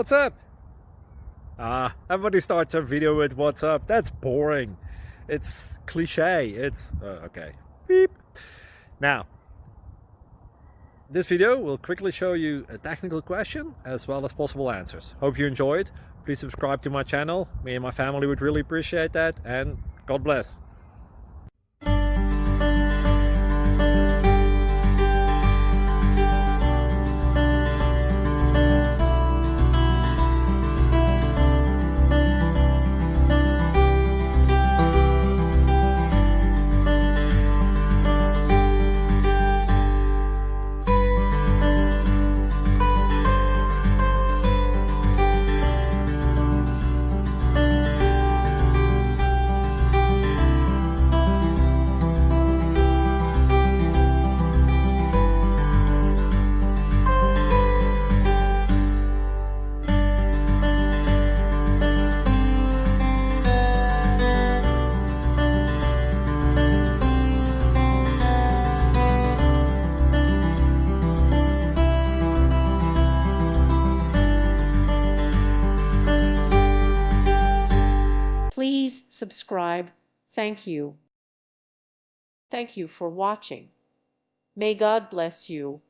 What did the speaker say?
What's up? Everybody starts a video with what's up. That's boring. It's cliche. It's okay. Beep. Now, this video will quickly show you a technical question as well as possible answers. Hope you enjoyed. Please subscribe to my channel. Me and my family would really appreciate that, and God bless. Please subscribe. Thank you. Thank you for watching. May God bless you.